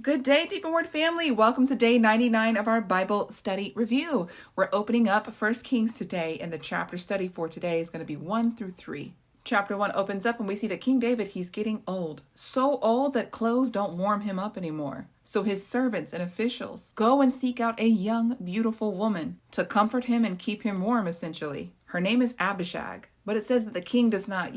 Good day, Deep in Word family. Welcome to day 99 of our Bible study review. We're opening up 1 Kings today, and the chapter study for today is going to be 1 through 3. Chapter 1 opens up and we see that King David, he's getting old. So old that clothes don't warm him up anymore. So his servants and officials go and seek out a young, beautiful woman to comfort him and keep him warm, essentially. Her name is Abishag, but it says that the king does not,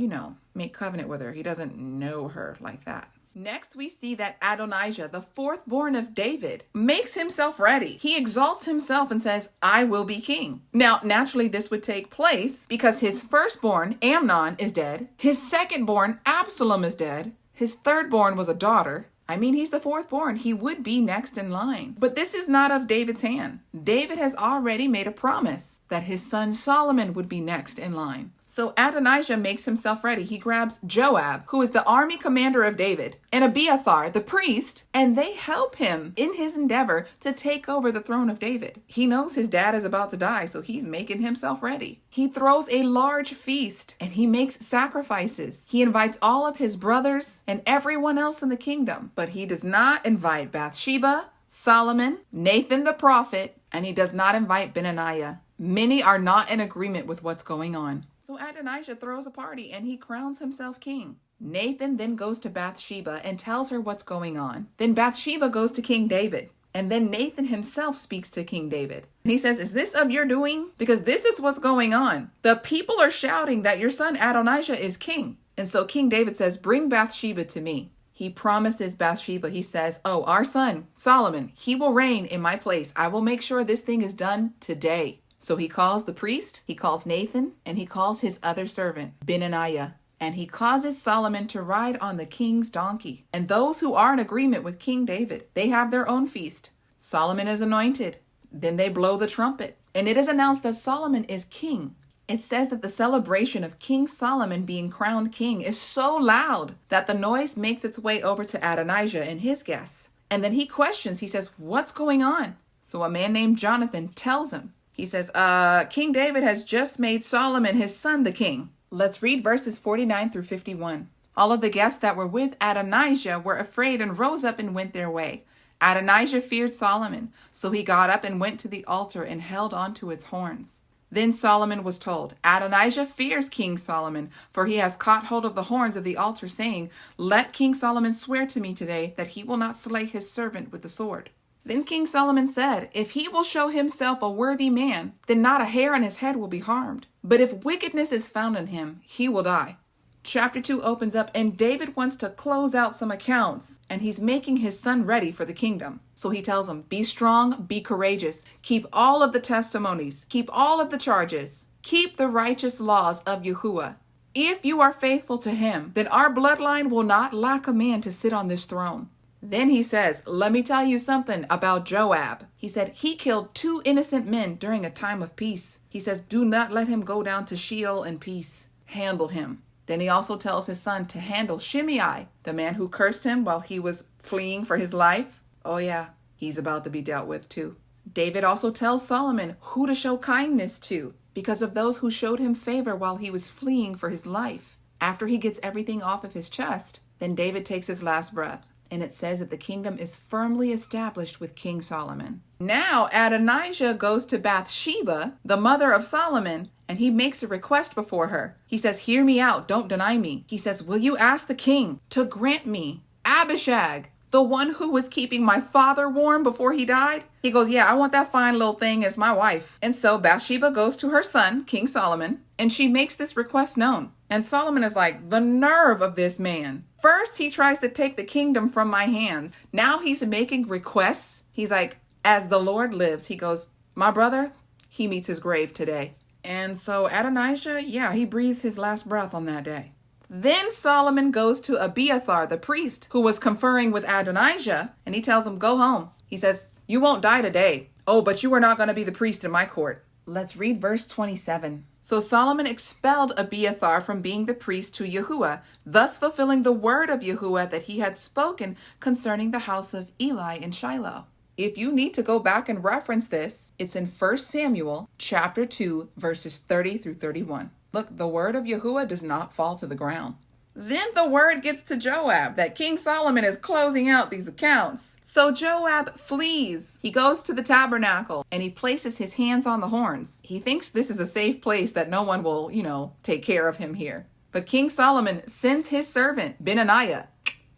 make covenant with her. He doesn't know her like that. Next, we see that Adonijah, the fourth born of David, makes himself ready. He exalts himself and says, I will be king. Now, naturally, this would take place because his firstborn, Amnon, is dead. His secondborn, Absalom, is dead. His thirdborn was a daughter. He's the fourth born. He would be next in line. But this is not of David's hand. David has already made a promise that his son Solomon would be next in line. So Adonijah makes himself ready. He grabs Joab, who is the army commander of David, and Abiathar, the priest, and they help him in his endeavor to take over the throne of David. He knows his dad is about to die, so he's making himself ready. He throws a large feast and he makes sacrifices. He invites all of his brothers and everyone else in the kingdom, but he does not invite Bathsheba, Solomon, Nathan the prophet, and he does not invite Benaiah. Many are not in agreement with what's going on. So Adonijah throws a party and he crowns himself king. Nathan then goes to Bathsheba and tells her what's going on. Then Bathsheba goes to King David. And then Nathan himself speaks to King David. And he says, is this of your doing? Because this is what's going on. The people are shouting that your son Adonijah is king. And so King David says, bring Bathsheba to me. He promises Bathsheba, he says, our son Solomon, he will reign in my place. I will make sure this thing is done today. So he calls the priest, he calls Nathan, and he calls his other servant, Benaiah. And he causes Solomon to ride on the king's donkey. And those who are in agreement with King David, they have their own feast. Solomon is anointed. Then they blow the trumpet. And it is announced that Solomon is king. It says that the celebration of King Solomon being crowned king is so loud that the noise makes its way over to Adonijah and his guests. And then he questions, he says, what's going on? So a man named Jonathan tells him. He says, King David has just made Solomon, his son, the king. Let's read verses 49 through 51. All of the guests that were with Adonijah were afraid and rose up and went their way. Adonijah feared Solomon, so he got up and went to the altar and held on to its horns. Then Solomon was told, Adonijah fears King Solomon, for he has caught hold of the horns of the altar, saying, let King Solomon swear to me today that he will not slay his servant with the sword. Then King Solomon said, if he will show himself a worthy man, then not a hair on his head will be harmed. But if wickedness is found in him, he will die. Chapter 2 opens up and David wants to close out some accounts and he's making his son ready for the kingdom. So he tells him, be strong, be courageous, keep all of the testimonies, keep all of the charges, keep the righteous laws of Yahuwah. If you are faithful to him, then our bloodline will not lack a man to sit on this throne. Then he says, let me tell you something about Joab. He said he killed 2 innocent men during a time of peace. He says, do not let him go down to Sheol in peace. Handle him. Then he also tells his son to handle Shimei, the man who cursed him while he was fleeing for his life. Oh yeah, he's about to be dealt with too. David also tells Solomon who to show kindness to because of those who showed him favor while he was fleeing for his life. After he gets everything off of his chest, then David takes his last breath. And it says that the kingdom is firmly established with King Solomon. Now Adonijah goes to Bathsheba, the mother of Solomon, and he makes a request before her. He says, hear me out, don't deny me. He says, will you ask the king to grant me Abishag, the one who was keeping my father warm before he died? He goes, yeah, I want that fine little thing as my wife. And so Bathsheba goes to her son, King Solomon, and she makes this request known. And Solomon is like, the nerve of this man. First, he tries to take the kingdom from my hands. Now he's making requests. He's like, as the Lord lives, he goes, my brother, he meets his grave today. And so Adonijah, he breathes his last breath on that day. Then Solomon goes to Abiathar, the priest, who was conferring with Adonijah, and he tells him, go home. He says, you won't die today. Oh, but you are not going to be the priest in my court. Let's read verse 27. So Solomon expelled Abiathar from being the priest to Yahuwah, thus fulfilling the word of Yahuwah that he had spoken concerning the house of Eli in Shiloh. If you need to go back and reference this, it's in 1 Samuel chapter 2, verses 30 through 31. Look, the word of Yahuwah does not fall to the ground. Then the word gets to Joab that King Solomon is closing out these accounts. So Joab flees. He goes to the tabernacle and he places his hands on the horns. He thinks this is a safe place that no one will, take care of him here. But King Solomon sends his servant, Adonijah,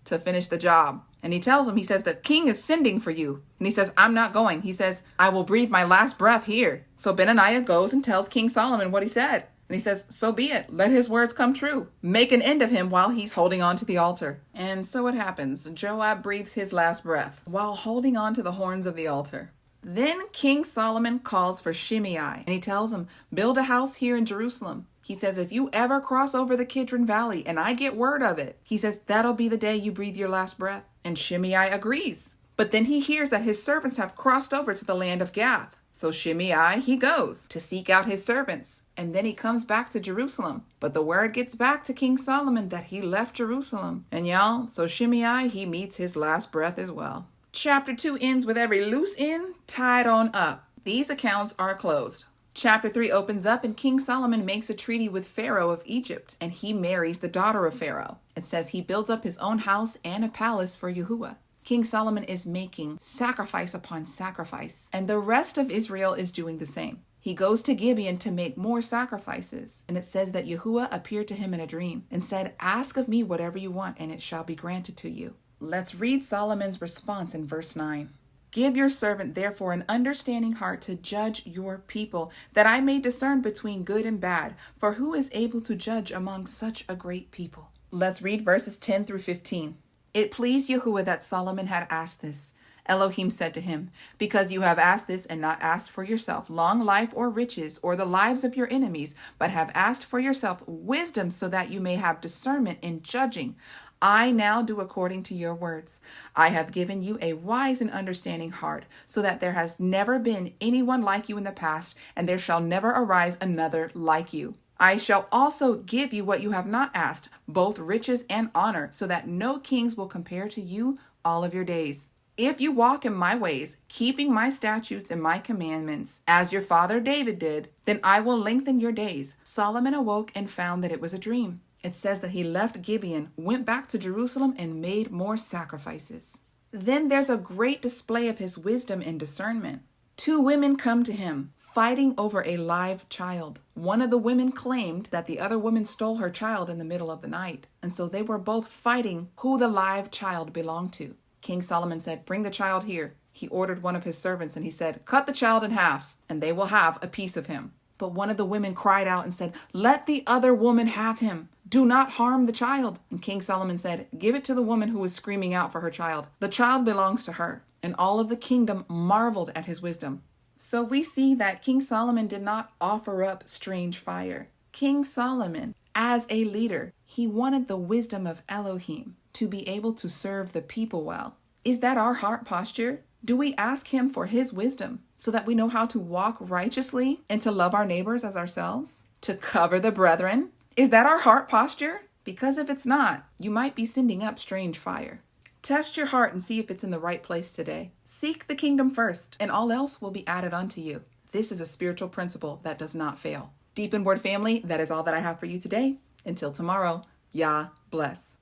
to finish the job. And he tells him, he says, the king is sending for you. And he says, I'm not going. He says, I will breathe my last breath here. So Adonijah goes and tells King Solomon what he said. And he says, so be it. Let his words come true. Make an end of him while he's holding on to the altar. And so it happens. Joab breathes his last breath while holding on to the horns of the altar. Then King Solomon calls for Shimei, and he tells him, build a house here in Jerusalem. He says, if you ever cross over the Kidron Valley and I get word of it, he says, that'll be the day you breathe your last breath. And Shimei agrees. But then he hears that his servants have crossed over to the land of Gath. So Shimei, he goes to seek out his servants, and then he comes back to Jerusalem. But the word gets back to King Solomon that he left Jerusalem. And y'all, so Shimei, he meets his last breath as well. Chapter 2 ends with every loose end tied on up. These accounts are closed. Chapter 3 opens up and King Solomon makes a treaty with Pharaoh of Egypt, and he marries the daughter of Pharaoh. It says he builds up his own house and a palace for Yahuwah. King Solomon is making sacrifice upon sacrifice, and the rest of Israel is doing the same. He goes to Gibeon to make more sacrifices, and it says that Yahuwah appeared to him in a dream and said, ask of me whatever you want, and it shall be granted to you. Let's read Solomon's response in verse 9. Give your servant therefore an understanding heart to judge your people, that I may discern between good and bad, for who is able to judge among such a great people? Let's read verses 10 through 15. It pleased Yahuwah that Solomon had asked this. Elohim said to him, because you have asked this and not asked for yourself long life or riches or the lives of your enemies, but have asked for yourself wisdom so that you may have discernment in judging, I now do according to your words. I have given you a wise and understanding heart, so that there has never been anyone like you in the past, and there shall never arise another like you. I shall also give you what you have not asked, both riches and honor, so that no kings will compare to you all of your days. If you walk in my ways, keeping my statutes and my commandments, as your father David did, then I will lengthen your days. Solomon awoke and found that it was a dream. It says that he left Gibeon, went back to Jerusalem, and made more sacrifices. Then there's a great display of his wisdom and discernment. 2 women come to him, fighting over a live child. One of the women claimed that the other woman stole her child in the middle of the night, and so they were both fighting who the live child belonged to. King Solomon said, bring the child here. He ordered one of his servants, and he said, cut the child in half, and they will have a piece of him. But one of the women cried out and said, let the other woman have him. Do not harm the child. And King Solomon said, give it to the woman who is screaming out for her child. The child belongs to her. And all of the kingdom marveled at his wisdom. So we see that King Solomon did not offer up strange fire. King Solomon, as a leader, he wanted the wisdom of Elohim to be able to serve the people well. Is that our heart posture? Do we ask him for his wisdom so that we know how to walk righteously and to love our neighbors as ourselves? To cover the brethren? Is that our heart posture? Because if it's not, you might be sending up strange fire. Test your heart and see if it's in the right place today. Seek the kingdom first, and all else will be added unto you. This is a spiritual principle that does not fail. Deep in Word family, that is all that I have for you today. Until tomorrow, Yah bless.